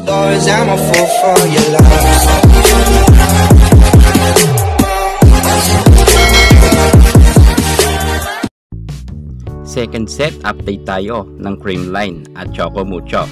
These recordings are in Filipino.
Doors, I'm a fool for your love. Second set, update tayo ng Creamline at Choco Mucho,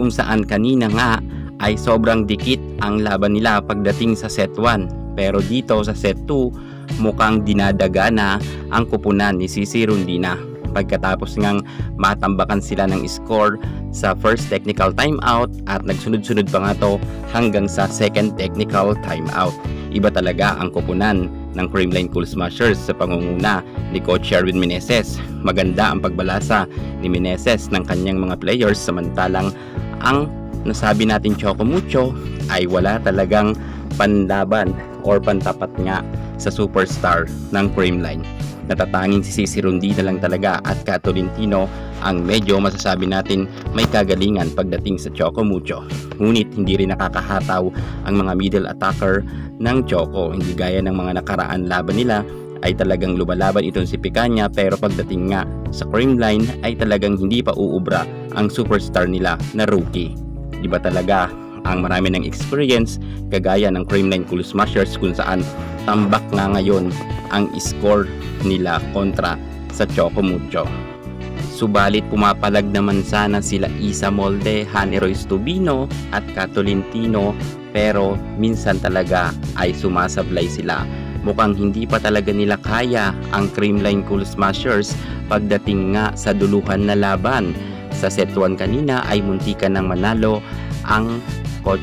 kung saan kanina nga ay sobrang dikit ang laban nila pagdating sa set 1, pero dito sa set 2 mukhang dinadaga na ang kupunan ni Cici Rondina pagkatapos ngang matambakan sila ng score sa first technical timeout at nagsunod-sunod pa nga to hanggang sa second technical timeout. Iba talaga ang kupunan ng Creamline Cool Smashers sa pangunguna ni Coach Sherwin Meneses. Maganda ang pagbalasa ni Meneses ng kanyang mga players, samantalang ang nasabi natin Choco Mucho ay wala talagang panlaban or pantapat nga sa superstar ng Creamline. Natatanging si Cici Rondina lang talaga at Kat Tolentino ang medyo masasabi natin may kagalingan pagdating sa Choco Mucho. Ngunit hindi rin nakakahataw ang mga middle attacker ng Choco. Hindi gaya ng mga nakaraan laban nila ay talagang lumalaban itong si Picaña, pero pagdating nga sa Creamline ay talagang hindi pa uubra ang superstar nila na rookie. Diba talaga ang marami ng experience kagaya ng Creamline Cool Smashers kung saan tambak nga ngayon ang score nila kontra sa Choco Mucho. Subalit pumapalag naman sana sila Isa Molde, Honey Royce Tubino at Kat Tolentino, pero minsan talaga ay sumasablay sila. Mukhang hindi pa talaga nila kaya ang Creamline Cool Smashers pagdating nga sa duluhan na laban. Sa set 1 kanina ay muntikan ng manalo ang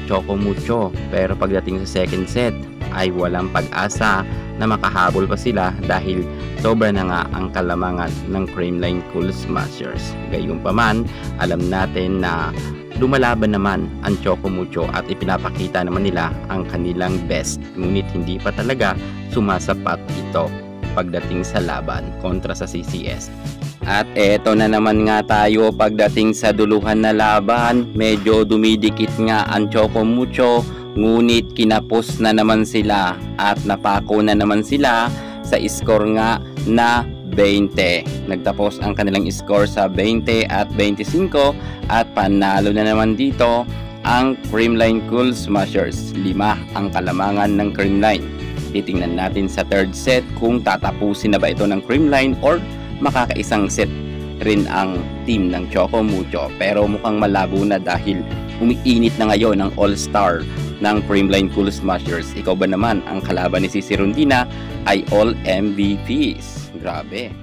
Choco Mucho, pero pagdating sa second set ay walang pag-asa na makahabol pa sila dahil sobra na nga ang kalamangan ng Creamline Cool Smashers. Gayunpaman, alam natin na lumalaban naman ang Choco Mucho at ipinapakita naman nila ang kanilang best, ngunit hindi pa talaga sumasapat ito pagdating sa laban kontra sa CCS. At eto na naman nga tayo pagdating sa duluhan na laban. Medyo dumidikit nga ang Choco Mucho, ngunit kinapos na naman sila at napako na naman sila sa score nga na 20. Nagtapos ang kanilang score sa 20 at 25 at panalo na naman dito ang Creamline Cool Smashers. 5 ang kalamangan ng Creamline. Titingnan natin sa third set kung tatapusin na ba ito ng Creamline or makakaisang set rin ang team ng Choco Mucho, pero mukhang malabo na dahil umiinit na ngayon ang all-star ng Creamline Cool Smashers. Ikaw ba naman ang kalaban ni Cici Rondina ay all MVPs? Grabe.